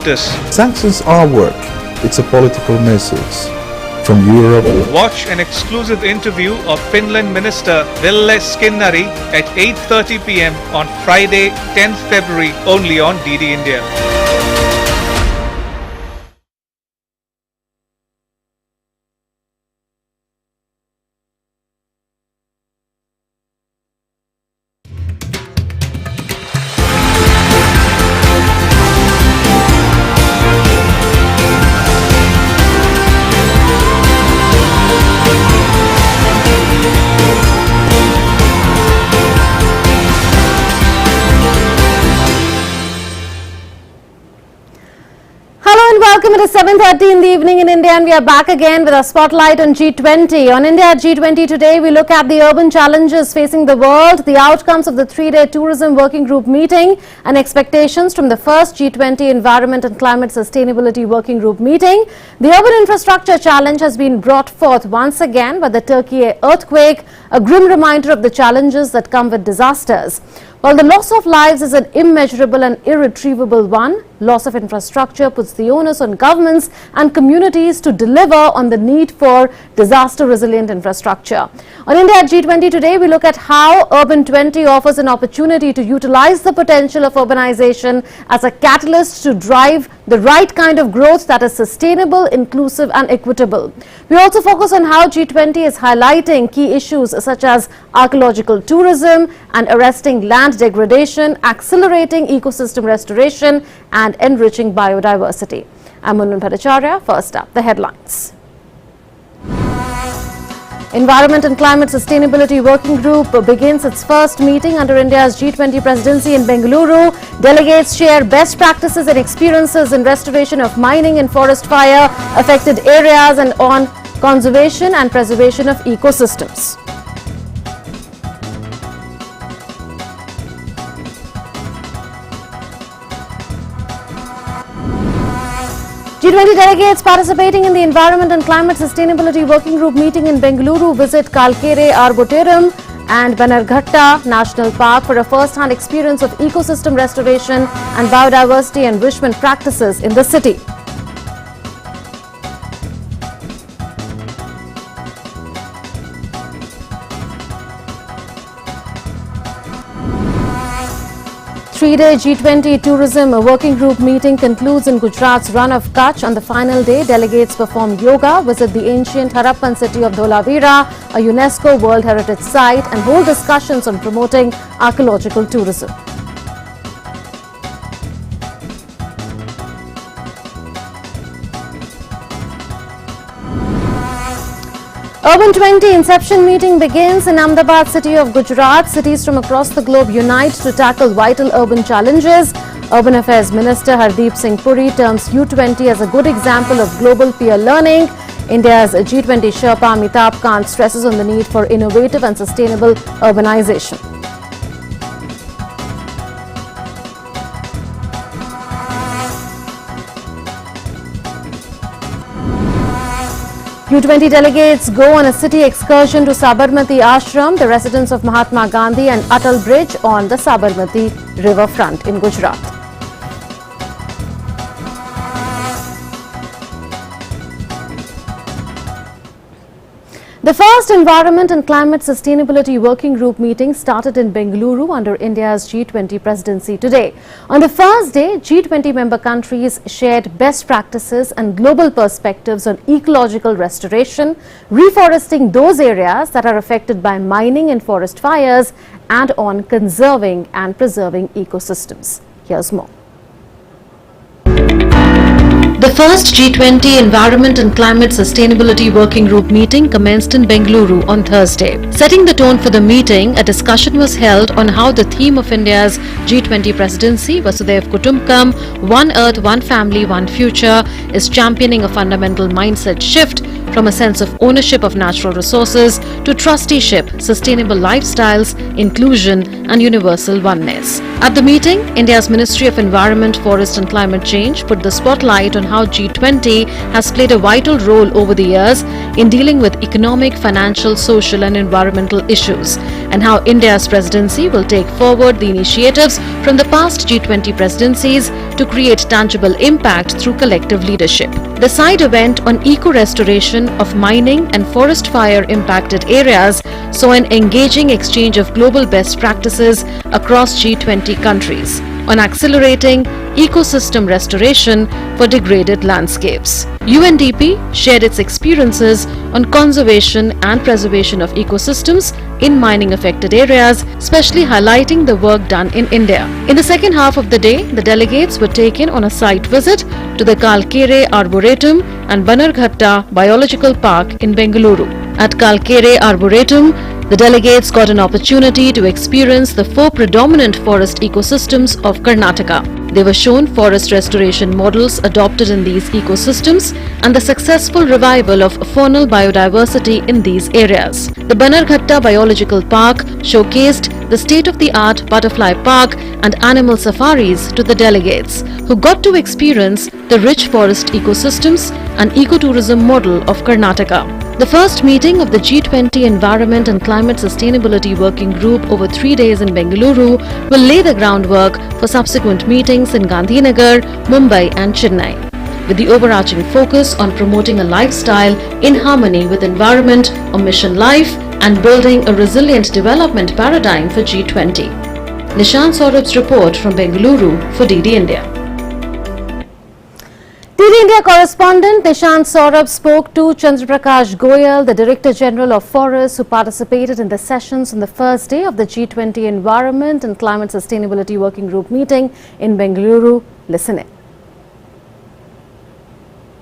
this. Sanctions are work. It's a political message from Europe. Watch an exclusive interview of Finland Minister Ville Skinnari at 8:30 p.m. on Friday, 10th February, only on DD India. Welcome. It is 7:30 in the evening in India and we are back again with our spotlight on G20. On India at G20 today, we look at the urban challenges facing the world, the outcomes of the three-day tourism working group meeting and expectations from the first G20 Environment and Climate Sustainability Working Group meeting. The urban infrastructure challenge has been brought forth once again by the Turkey earthquake, a grim reminder of the challenges that come with disasters. While the loss of lives is an immeasurable and irretrievable one, loss of infrastructure puts the onus on governments and communities to deliver on the need for disaster-resilient infrastructure. On India at G20 today, we look at how Urban 20 offers an opportunity to utilize the potential of urbanization as a catalyst to drive the right kind of growth that is sustainable, inclusive and equitable. We also focus on how G20 is highlighting key issues such as archaeological tourism and arresting land degradation, accelerating ecosystem restoration and enriching biodiversity. I'm Munun Bhattacharya. First up, the headlines. Environment and Climate Sustainability Working Group begins its first meeting under India's G20 presidency in Bengaluru. Delegates share best practices and experiences in restoration of mining and forest fire affected areas and on conservation and preservation of ecosystems. G20 delegates participating in the Environment and Climate Sustainability Working Group meeting in Bengaluru visit Kalkere Arboretum and Bannerghatta National Park for a first-hand experience of ecosystem restoration and biodiversity enrichment practices in the city. Three-day G20 Tourism Working Group meeting concludes in Gujarat's Run of Kutch. On the final day, delegates perform yoga, visit the ancient Harappan city of Dholavira, a UNESCO World Heritage Site, and hold discussions on promoting archaeological tourism. Urban 20 Inception meeting begins in Ahmedabad city of Gujarat. Cities from across the globe unite to tackle vital urban challenges. Urban Affairs Minister Hardeep Singh Puri terms U20 as a good example of global peer learning. India's G20 Sherpa Amitabh Kant stresses on the need for innovative and sustainable urbanization. U20 delegates go on a city excursion to Sabarmati Ashram, the residence of Mahatma Gandhi, and Atal Bridge on the Sabarmati riverfront in Gujarat. The first Environment and Climate Sustainability Working Group meeting started in Bengaluru under India's G20 presidency today. On the first day, G20 member countries shared best practices and global perspectives on ecological restoration, reforesting those areas that are affected by mining and forest fires, and on conserving and preserving ecosystems. Here's more. The first G20 Environment and Climate Sustainability Working Group meeting commenced in Bengaluru on Thursday. Setting the tone for the meeting, a discussion was held on how the theme of India's G20 presidency, Vasudhaiv Kutumbakam, One Earth, One Family, One Future, is championing a fundamental mindset shift from a sense of ownership of natural resources to trusteeship, sustainable lifestyles, inclusion and universal oneness. At the meeting, India's Ministry of Environment, Forest and Climate Change put the spotlight on how G20 has played a vital role over the years in dealing with economic, financial, social and environmental issues, and how India's presidency will take forward the initiatives from the past G20 presidencies to create tangible impact through collective leadership. The side event on eco-restoration of mining and forest fire impacted areas saw an engaging exchange of global best practices across G20 countries on accelerating ecosystem restoration for degraded landscapes. UNDP shared its experiences on conservation and preservation of ecosystems in mining affected areas, especially highlighting the work done in India. In the second half of the day, the delegates were taken on a site visit to the Kalkere Arboretum and Bannerghatta Biological Park in Bengaluru. At Kalkere Arboretum, the delegates got an opportunity to experience the 4 predominant forest ecosystems of Karnataka. They were shown forest restoration models adopted in these ecosystems and the successful revival of faunal biodiversity in these areas. The Bannerghatta Biological Park showcased the state-of-the-art butterfly park and animal safaris to the delegates, who got to experience the rich forest ecosystems and ecotourism model of Karnataka. The first meeting of the G20 Environment and Climate Sustainability Working Group over 3 days in Bengaluru will lay the groundwork for subsequent meetings in Gandhinagar, Mumbai and Chennai, with the overarching focus on promoting a lifestyle in harmony with environment, a mission life and building a resilient development paradigm for G20. Nishant Saurabh's report from Bengaluru for DD India. DD India correspondent Nishant Saurabh spoke to Chandraprakash Goyal, the Director General of Forests, who participated in the sessions on the first day of the G20 Environment and Climate Sustainability Working Group meeting in Bengaluru. Listen in.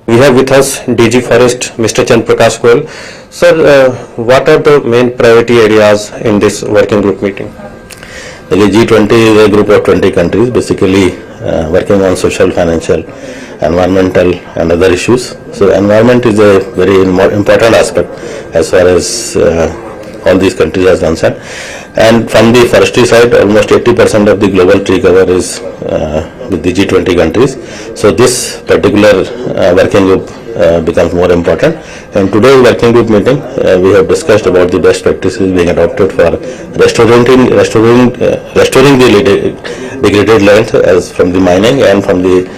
We have with us DG Forest, Mr. Chandraprakash Goyal. Sir, what are the main priority areas in this working group meeting? The G20 is a group of 20 countries, basically working on social, financial, environmental and other issues. So environment is a very important aspect as far as all these countries are concerned. And from the forestry side, almost 80% of the global tree cover is with the G20 countries. So this particular working group becomes more important. And today's working group meeting, we have discussed about the best practices being adopted for restoring the degraded land as from the mining and from the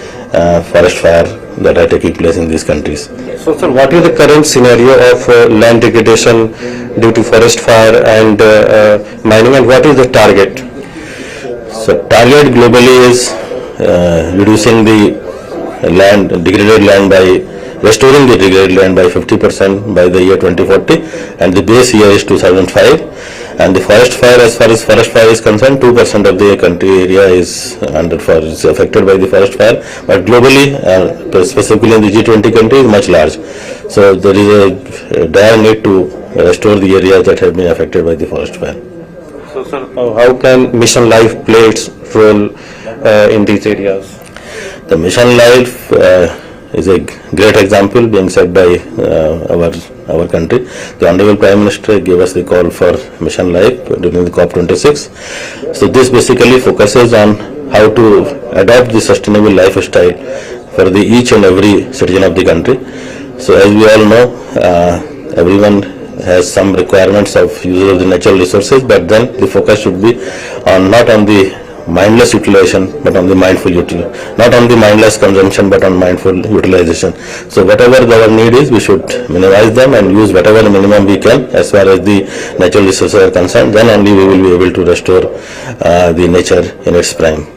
forest fire that are taking place in these countries. So, sir, what is the current scenario of land degradation due to forest fire and mining, and what is the target? So, target globally is reducing the degraded land by restoring the degraded land by 50% by the year 2040, and the base year is 2005. And the forest fire, as far as forest fire is concerned, 2% of the country area is affected by the forest fire, but globally, specifically in the G20 countries, much large. So there is a dire need to restore the areas that have been affected by the forest fire. So, sir, how can Mission Life play its role in these areas? The Mission Life is a great example being set by our country. The Honorable Prime Minister gave us the call for Mission Life during the COP26. So this basically focuses on how to adopt the sustainable lifestyle for each and every citizen of the country. So as we all know, everyone has some requirements of use of the natural resources, but then the focus should be on not on the mindless utilization, but on the mindful utilization, not on the mindless consumption, but on mindful utilization. So whatever our need is, we should minimize them and use whatever minimum we can as far as the natural resources are concerned. Then only we will be able to restore the nature in its prime.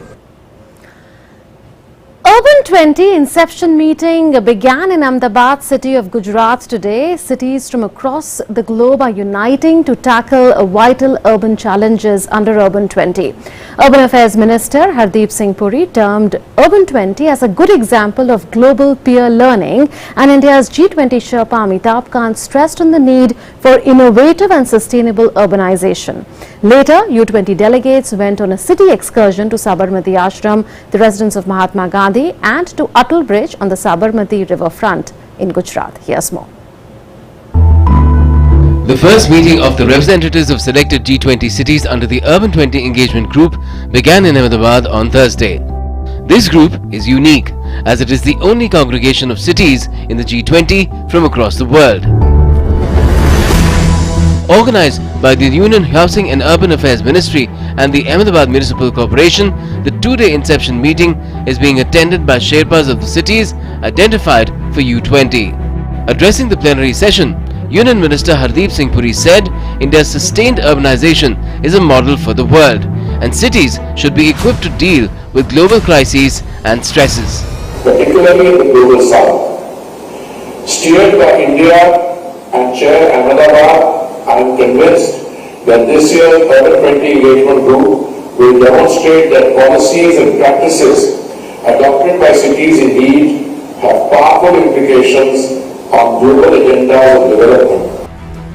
Urban 20 Inception meeting began in Ahmedabad, city of Gujarat today. Cities from across the globe are uniting to tackle vital urban challenges under Urban 20. Urban Affairs Minister Hardeep Singh Puri termed Urban 20 as a good example of global peer learning, and India's G20 Sherpa Amitabh Kant stressed on the need for innovative and sustainable urbanization. Later, U20 delegates went on a city excursion to Sabarmati Ashram, the residence of Mahatma Gandhi, and to Atal Bridge on the Sabarmati riverfront in Gujarat. Here's more. The first meeting of the representatives of selected G20 cities under the Urban 20 Engagement Group began in Ahmedabad on Thursday. This group is unique as it is the only congregation of cities in the G20 from across the world. Organized by the Union Housing and Urban Affairs Ministry and the Ahmedabad Municipal Corporation, the two-day inception meeting is being attended by Sherpas of the cities identified for U20. Addressing the plenary session, Union Minister Hardeep Singh Puri said India's sustained urbanization is a model for the world and cities should be equipped to deal with global crises and stresses. Particularly in the global south. Steered by India and Chair Ahmedabad, I am convinced that this year's Urban 20 Engagement Group will demonstrate that policies and practices adopted by cities indeed have powerful implications on global agendas of development.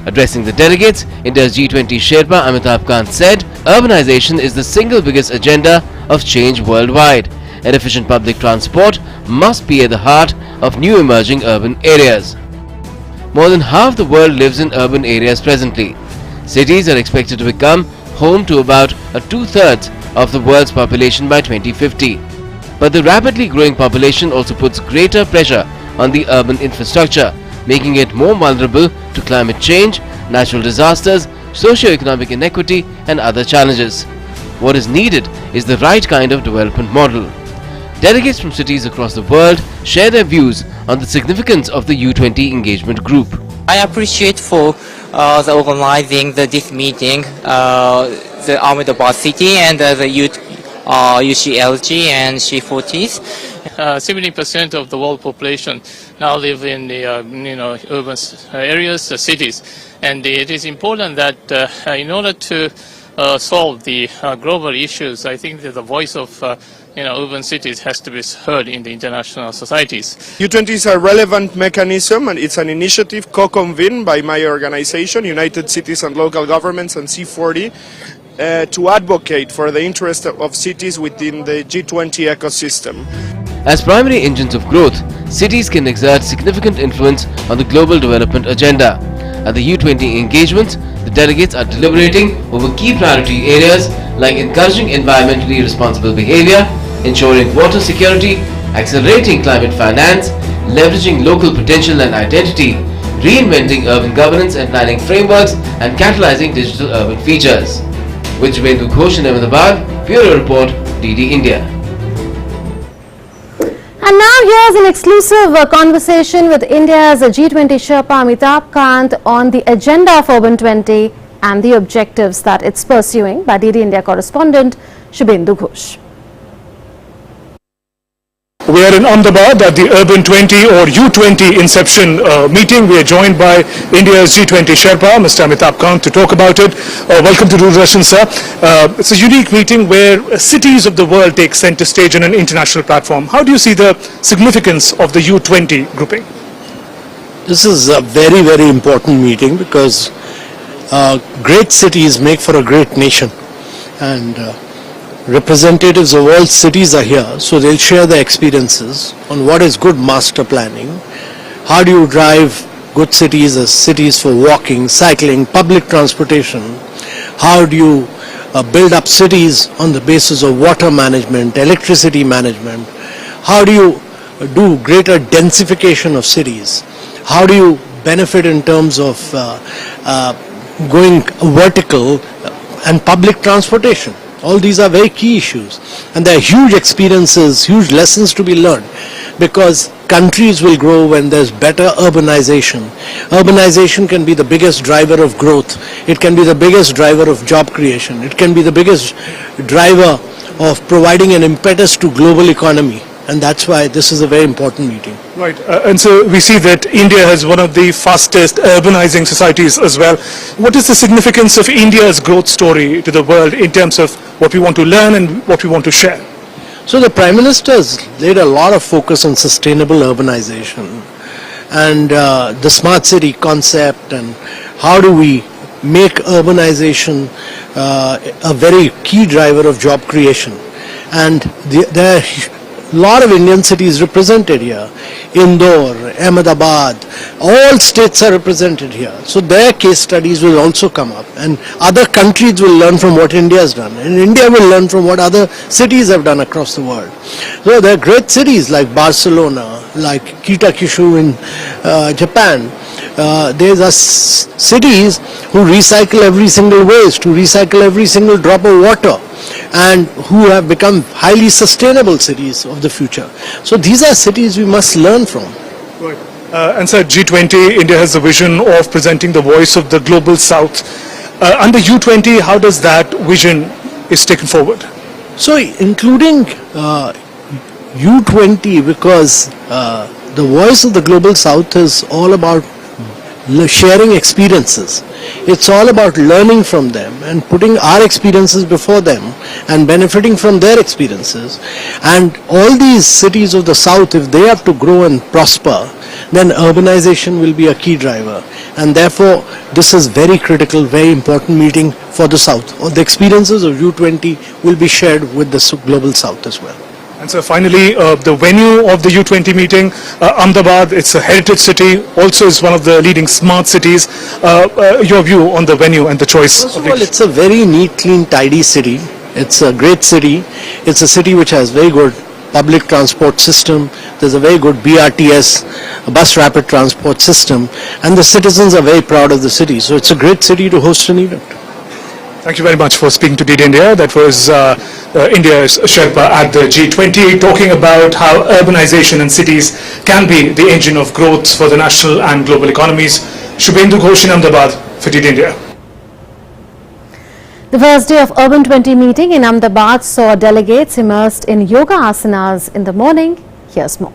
Addressing the delegates, India's G20 Sherpa Amitabh Kant said, urbanization is the single biggest agenda of change worldwide, and efficient public transport must be at the heart of new emerging urban areas. More than half the world lives in urban areas presently. Cities are expected to become home to about two-thirds of the world's population by 2050. But the rapidly growing population also puts greater pressure on the urban infrastructure, making it more vulnerable to climate change, natural disasters, socio-economic inequity and other challenges. What is needed is the right kind of development model. Delegates from cities across the world share their views on the significance of the U20 engagement group. I appreciate for the organizing this meeting, the Ahmedabad city and the UCLG and C40s. 70% of the world population now live in the urban areas, cities, and it is important that in order to solve the global issues, I think that the voice of urban cities has to be heard in the international societies. U20 is a relevant mechanism and it's an initiative co-convened by my organization, United Cities and Local Governments and C40, to advocate for the interest of cities within the G20 ecosystem. As primary engines of growth, cities can exert significant influence on the global development agenda. At the U20 engagements, the delegates are deliberating over key priority areas like encouraging environmentally responsible behavior, ensuring water security, accelerating climate finance, leveraging local potential and identity, reinventing urban governance and planning frameworks, and catalyzing digital urban features. With Juvendu Ghosh in Ahmedabad, Bureau Report, DD India. And now here's an exclusive conversation with India's G20 Sherpa Amitabh Kant on the agenda of Urban 20 and the objectives that it's pursuing by DD India correspondent Juvendu Ghosh. We are in Ahmedabad at the Urban 20 or U20 inception meeting. We are joined by India's G20 Sherpa, Mr. Amitabh Kant, to talk about it. Welcome to Doordarshan, sir. It's a unique meeting where cities of the world take center stage on an international platform. How do you see the significance of the U20 grouping? This is a very, very important meeting because great cities make for a great nation. And representatives of all cities are here, so they'll share their experiences on what is good master planning, how do you drive good cities as cities for walking, cycling, public transportation, how do you build up cities on the basis of water management, electricity management, how do you do greater densification of cities, how do you benefit in terms of going vertical and public transportation. All these are very key issues and there are huge experiences, huge lessons to be learned because countries will grow when there's better urbanization. Urbanization can be the biggest driver of growth. It can be the biggest driver of job creation. It can be the biggest driver of providing an impetus to global economy. And that's why this is a very important meeting. Right, and so we see that India has one of the fastest urbanizing societies as well. What is the significance of India's growth story to the world in terms of what we want to learn and what we want to share? So the Prime Minister has laid a lot of focus on sustainable urbanization and the smart city concept and how do we make urbanization a very key driver of job creation. And there are lot of Indian cities represented here. Indore, Ahmedabad, all states are represented here. So their case studies will also come up, and other countries will learn from what India has done, and India will learn from what other cities have done across the world. So there are great cities like Barcelona, like Kitakyushu in Japan. There are cities who recycle every single waste, who recycle every single drop of water, and who have become highly sustainable cities of the future. So these are cities we must learn from. Right. And sir, G20, India has the vision of presenting the voice of the global south. Under U20, how does that vision is taken forward? So including U20, because the voice of the global south is all about sharing experiences. It's all about learning from them and putting our experiences before them and benefiting from their experiences. And all these cities of the south, if they have to grow and prosper, then urbanization will be a key driver. And therefore, this is very critical, very important meeting for the south. The experiences of U20 will be shared with the global south as well. And so finally, the venue of the U20 meeting, Ahmedabad, it's a heritage city, also is one of the leading smart cities. Your view on the venue and the choice? First of all, it's a very neat, clean, tidy city. It's a great city. It's a city which has very good public transport system. There's a very good BRTS, a bus rapid transport system, and the citizens are very proud of the city. So it's a great city to host an event. Thank you very much for speaking to DD India. That was India's Sherpa at the G20, talking about how urbanization in cities can be the engine of growth for the national and global economies. Shubhendu Ghosh in Ahmedabad for DD India. The first day of Urban 20 meeting in Ahmedabad saw delegates immersed in yoga asanas in the morning. Here's more.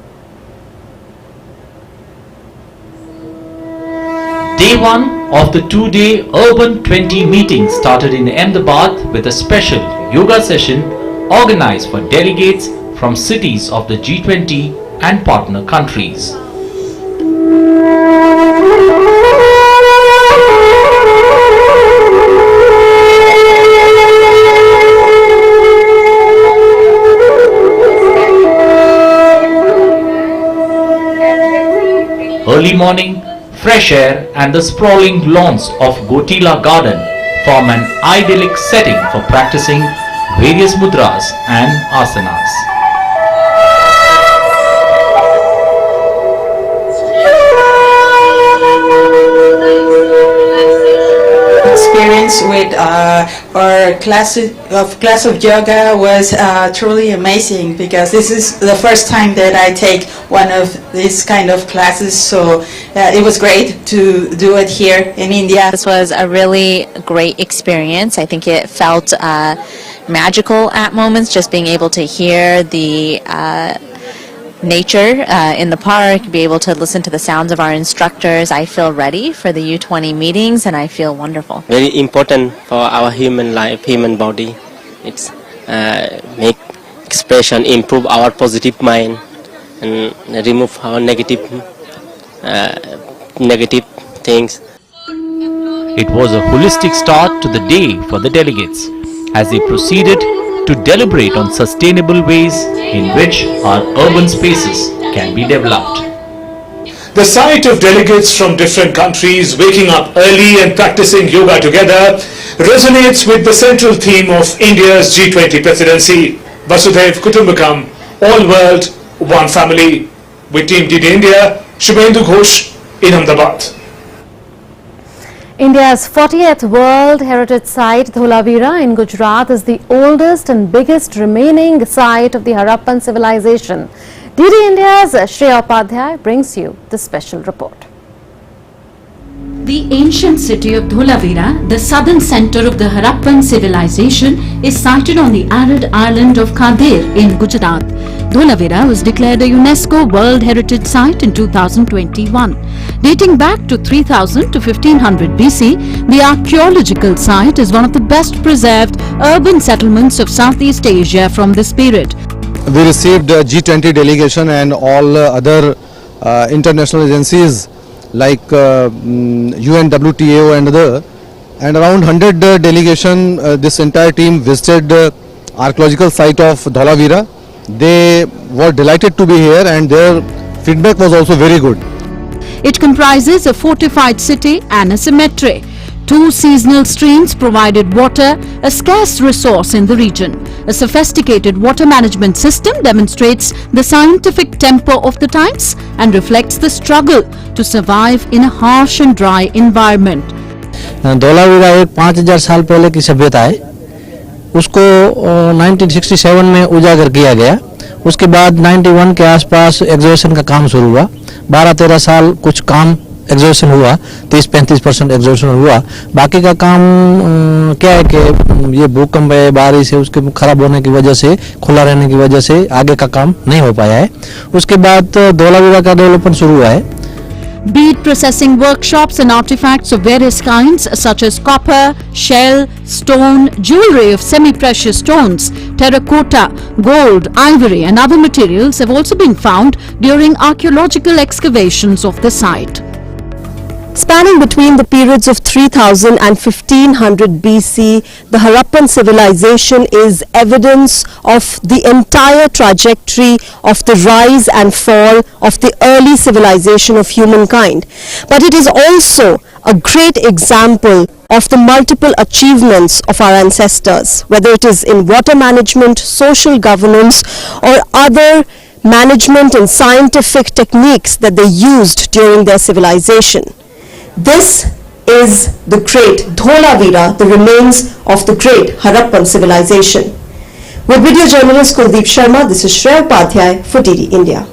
Day 1 of the 2-day Urban 20 meeting started in Ahmedabad with a special yoga session organized for delegates from cities of the G20 and partner countries. Early morning, fresh air and the sprawling lawns of Gotila Garden form an idyllic setting for practicing various mudras and asanas. Experience with our class of yoga was truly amazing, because this is the first time that I take one of these kind of classes, so it was great to do it here in India. This was a really great experience. I think it felt magical at moments, just being able to hear the nature in the park, be able to listen to the sounds of our instructors. I feel ready for the U20 meetings and I feel wonderful. Very important for our human life, human body. It's make expression, improve our positive mind and remove our negative things. It was a holistic start to the day for the delegates as they proceeded to deliberate on sustainable ways in which our urban spaces can be developed. The sight of delegates from different countries waking up early and practicing yoga together resonates with the central theme of India's G20 presidency, Vasudhaiv Kutumbakam, all world, one family. With Team DD India, Shubhendu Ghosh in Ahmedabad. India's 40th World Heritage Site, Dholavira in Gujarat, is the oldest and biggest remaining site of the Harappan civilization. DD India's Shreya Upadhyay brings you the special report. The ancient city of Dholavira, the southern center of the Harappan civilization, is sited on the arid island of Khadir in Gujarat. Dholavira was declared a UNESCO World Heritage Site in 2021. Dating back to 3000 to 1500 BC, the archaeological site is one of the best preserved urban settlements of Southeast Asia from this period. We received a G20 delegation and all other international agencies like UN, WTO and other, and around 100 delegation, this entire team visited archaeological site of Dholavira, They were delighted to be here and their feedback was also very good. It comprises a fortified city and a cemetery. 2 seasonal streams provided water, a scarce resource in the region. A sophisticated water management system demonstrates the scientific tempo of the times and reflects the struggle to survive in a harsh and dry environment. Dholavira एक 5000 साल पहले की सभ्यता है, उसको 1967 में उजागर किया गया। उसके बाद 91 के आसपास एग्जीबिशन का काम शुरू हुआ। 12-13 साल कुछ काम एग्जीबिशन हुआ, 30-35% एग्जीबिशन हुआ। बाकी का काम क्या है कि ये भूकंप है, बारिश है, उसके खराब होने की वजह से, खुला रहने की वजह से आगे का काम नहीं हो पाया है। उसके बाद धौलावीरा का डेवलपमेंट शुरू हुआ है। Bead processing workshops and artifacts of various kinds such as copper, shell, stone, jewelry of semi-precious stones, terracotta, gold, ivory and other materials have also been found during archaeological excavations of the site. Spanning between the periods of 3000 and 1500 BC, the Harappan civilization is evidence of the entire trajectory of the rise and fall of the early civilization of humankind. But it is also a great example of the multiple achievements of our ancestors, whether it is in water management, social governance or other management and scientific techniques that they used during their civilization. This is the great Dholaveera, the remains of the great Harappan civilization. With video journalist Kuldeep Sharma, this is Shreya Upadhyay for DD India.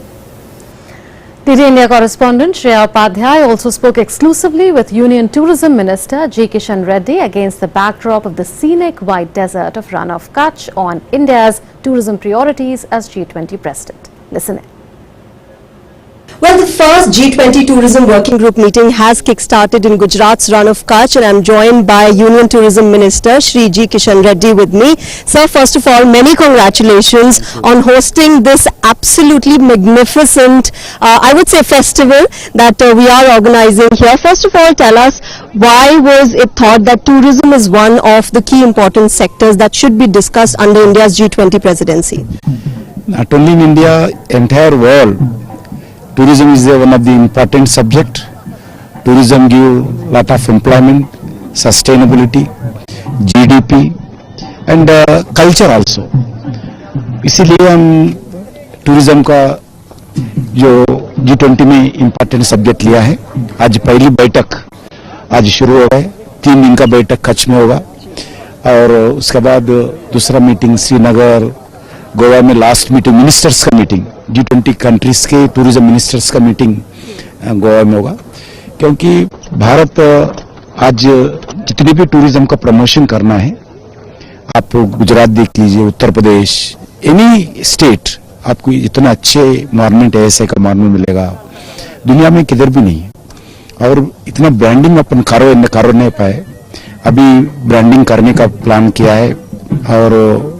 DD India correspondent Shreya Upadhyay also spoke exclusively with Union Tourism Minister G. Kishan Reddy against the backdrop of the scenic white desert of Rann of Kutch on India's tourism priorities as G20 president. Listen in. Well, the first G20 Tourism Working Group meeting has kick-started in Gujarat's Rann of Kutch, and I'm joined by Union Tourism Minister Shri G. Kishan Reddy with me. Sir, first of all, many congratulations on hosting this absolutely magnificent, I would say, festival that we are organizing here. First of all, tell us, why was it thought that tourism is one of the key important sectors that should be discussed under India's G20 presidency? Not only in India, entire world, tourism is one of the important subject. Tourism give lot of employment, sustainability, GDP and culture also. इसीलिए हम tourism का जो G20 में important subject लिया है। आज पहली बैठक आज शुरू हो गए, 3 दिन का बैठक कच्छ में होगा और उसके बाद दूसरा मीटिंग श्रीनगर, गोवा में लास्ट मीटिंग मिनिस्टर्स का मीटिंग, G20 कंट्रीज के टूरिज्म मिनिस्टर्स का मीटिंग गोवा में होगा। क्योंकि भारत आज जितनी भी टूरिज्म का प्रमोशन करना है, आप गुजरात देख लीजिए, उत्तर प्रदेश, एनी स्टेट आपको इतना अच्छे एनवायरमेंट ऐसे का एनवायरमेंट मिलेगा, दुनिया में किधर भी नहीं है। और इतना ब्रांडिंग अपन करो नहीं पाए, अभी ब्रांडिंग करने का प्लान किया है और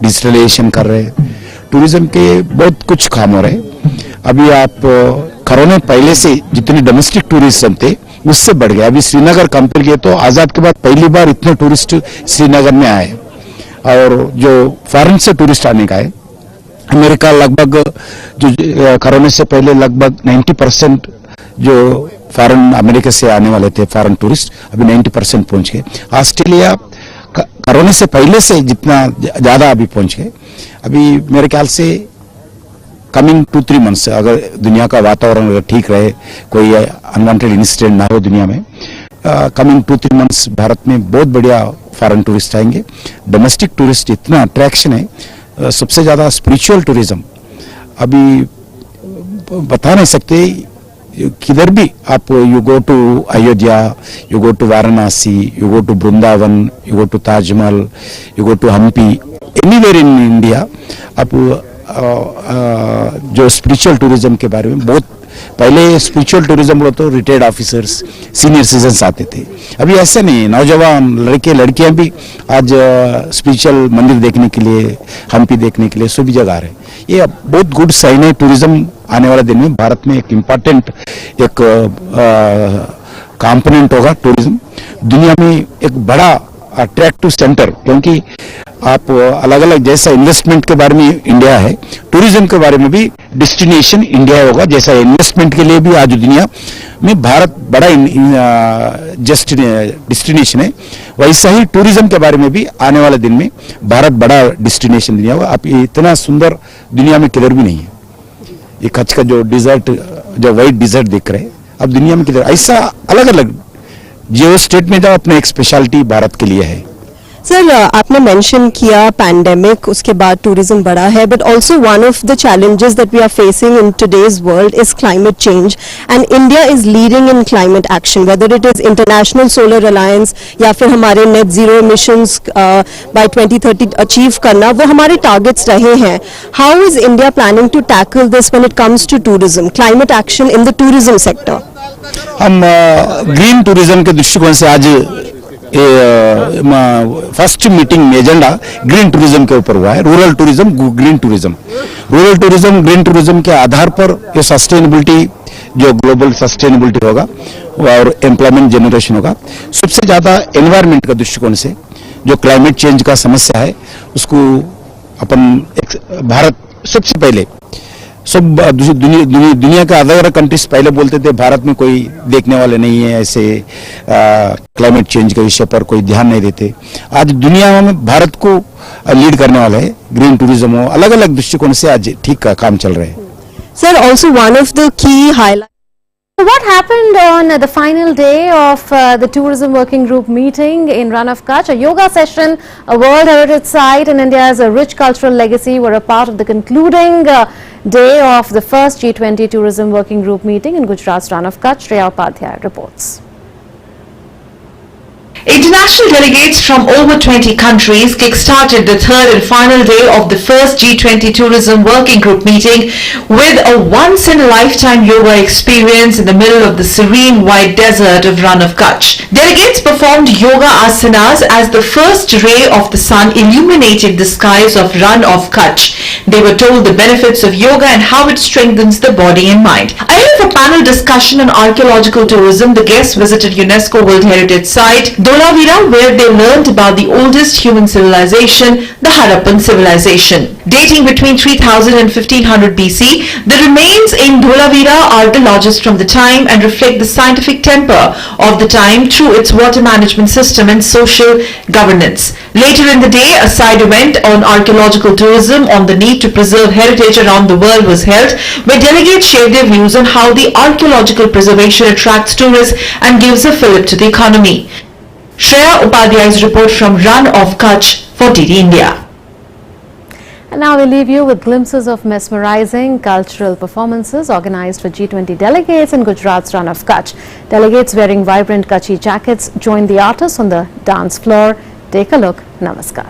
डिजिटलाइजेशन कर रहे हैं। टूरिज्म के बहुत कुछ काम हो रहे। अभी आप कोरोना पहले से जितने डोमेस्टिक टूरिज्म थे उससे बढ़ गया। अभी श्रीनगर कंपेयर किए तो आजाद के बाद पहली बार इतने टूरिस्ट श्रीनगर में आए और जो फॉरेन से टूरिस्ट आने का है, अमेरिका लगभग जो कोरोना से पहले लगभग 90% जो फॉरेन अमेरिका से आने वाले थे फॉरेन टूरिस्ट अभी 90% पहुंच गए। ऑस्ट्रेलिया कोरोना से पहले से जितना ज्यादा अभी पहुंच गए। अभी मेरे ख्याल से कमिंग 2-3 मंथ्स अगर दुनिया का वातावरण अगर ठीक रहे, कोई अनवांटेड इंसिडेंट ना हो दुनिया में, कमिंग 2-3 मंथ्स भारत में बहुत बढ़िया फॉरेन टूरिस्ट आएंगे। डोमेस्टिक टूरिस्ट इतना अट्रैक्शन है, सबसे ज्यादा स्पिरिचुअल टूरिज्म अभी बता नहीं सकते। किधर भी आप you go to Ayodhya, you go to Varanasi, you go to Vrindavan, you go to Taj Mahal, you go to Hampi, anywhere in India आप जो स्पिरिचुअल टूरिज्म के बारे में बहुत पहले स्पिरिचुअल टूरिज्म बोलो तो रिटायर्ड ऑफिसर्स, सीनियर सिटीजन्स आते थे। अभी ऐसा नहीं, नौजवान लड़के लड़कियां भी आज स्पिरिचुअल मंदिर देखने के लिए, हम्पी देखने के लिए सभी जगह आ रहे हैं। ये बहुत गुड साइन है। टूरिज्म आने वाले दिन में भारत में एक इम्पोर्टेंट एक कंपोनेंट होगा टूरिज्म। दुनिया में एक बड़ा अट्रैक्टिव सेंटर, क्योंकि आप अलग अलग जैसा इन्वेस्टमेंट के बारे में इंडिया है, टूरिज्म के बारे में भी डेस्टिनेशन इंडिया होगा। जैसा इन्वेस्टमेंट के लिए भी आज दुनिया में भारत बड़ा डेस्टिनेशन है, वैसा ही टूरिज्म के बारे में भी आने वाले दिन में भारत बड़ा डेस्टिनेशन दुनिया होगा। आप ये इतना सुंदर दुनिया में किधर भी नहीं है। ये कच्छ का जो डिजर्ट, जो व्हाइट डिजर्ट दिख रहे हैं, अब दुनिया में किधर ऐसा अलग अलग जियो स्टेट में जो अपने एक स्पेशलिटी भारत के लिए है। सर, आपने मेंशन किया पैंडेमिक, उसके बाद टूरिज्म बढ़ा है, but also one of the challenges that we are facing in today's world is climate change, and India is leading in climate action, whether it is international solar alliance या फिर हमारे net zero emissions by 2030 achieve करना, वो हमारे targets रहे हैं। How is India planning to tackle this when it comes to tourism, climate action in the tourism sector? हम green tourism के दृष्टिकोण से आज फर्स्ट मीटिंग में एजेंडा ग्रीन टूरिज्म के ऊपर हुआ है। Rural tourism, green tourism, rural tourism, green tourism के आधार पर ये सस्टेनेबिलिटी, जो ग्लोबल सस्टेनेबिलिटी होगा और एम्प्लॉयमेंट जनरेशन होगा। सबसे ज्यादा एनवायरमेंट का दृष्टिकोण से जो क्लाइमेट चेंज का समस्या है, उसको अपन भारत सबसे पहले, सब दुनिया के अदर कंट्रीज पहले बोलते थे भारत में कोई देखने वाले नहीं है, ऐसे क्लाइमेट चेंज के विषय पर कोई ध्यान नहीं देते। आज दुनिया में भारत को लीड करने वाला है ग्रीन टूरिज्म हो, अलग अलग दृष्टिकोण से आज ठीक का काम चल रहा है। Sir, also one of the key highlight What happened on the final day of the tourism working group meeting in Run of Kutch? A yoga session, a World Heritage Site and India's rich cultural legacy were a part of the concluding day of the first G20 tourism working group meeting in Gujarat's Run of Kutch. Shreya Upadhyay reports. International delegates from over 20 countries kick-started the third and final day of the first G20 Tourism Working Group meeting with a once-in-a-lifetime yoga experience in the middle of the serene white desert of Run of Kutch. Delegates performed yoga asanas as the first ray of the sun illuminated the skies of Run of Kutch. They were told the benefits of yoga and how it strengthens the body and mind. Ahead of a panel discussion on archaeological tourism, the guests visited UNESCO World Heritage Site, Dholavira, where they learned about the oldest human civilization, the Harappan civilization. Dating between 3000 and 1500 BC, the remains in Dholavira are the largest from the time and reflect the scientific temper of the time through its water management system and social governance. Later in the day, a side event on archaeological tourism on the need to preserve heritage around the world was held, where delegates shared their views on how the archaeological preservation attracts tourists and gives a fillip to the economy. Shreya Upadhyay's report from Run of Kutch for DD India. And now we leave you with glimpses of mesmerizing cultural performances organized for G20 delegates in Gujarat's Run of Kutch. Delegates wearing vibrant Kutchi jackets joined the artists on the dance floor. Take a look. Namaskar.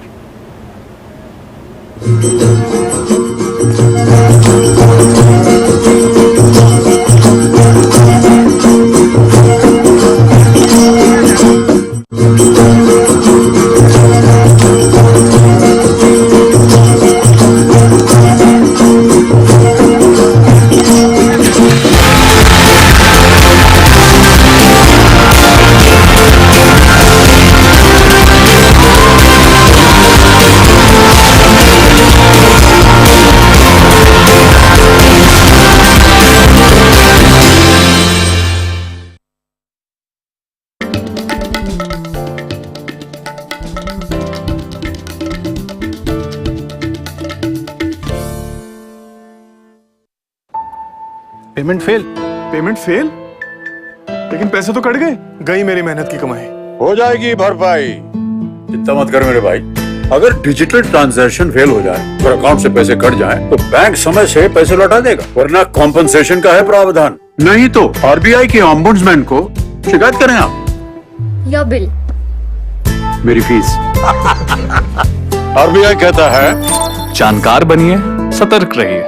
Payment fail, लेकिन पैसे तो cut गई मेरी मेहनत की कमाई। हो जाएगी भरपाई, चिंता मत कर मेरे भाई। अगर डिजिटल ट्रांजैक्शन फेल हो जाए और अकाउंट से पैसे कट जाएं, तो बैंक समय से पैसे लौटा देगा, वरना कॉम्पनसेशन का है प्रावधान। नहीं तो आरबीआई के ऑम्बुड्समैन को शिकायत करें आप। योर बिल, मेरी फीस। आरबीआई कहता है जानकार बनिए, सतर्क रहिए।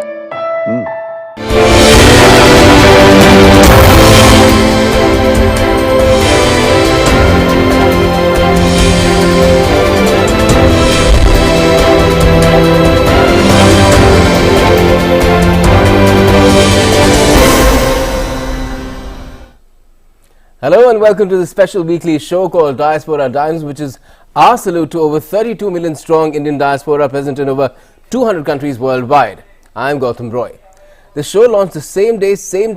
Hello and welcome to the special weekly show called Diaspora Dimes, which is Our salute to over 32 million strong Indian diaspora present in over 200 countries worldwide. I'm Gautam Roy. The show launched the same day, same time.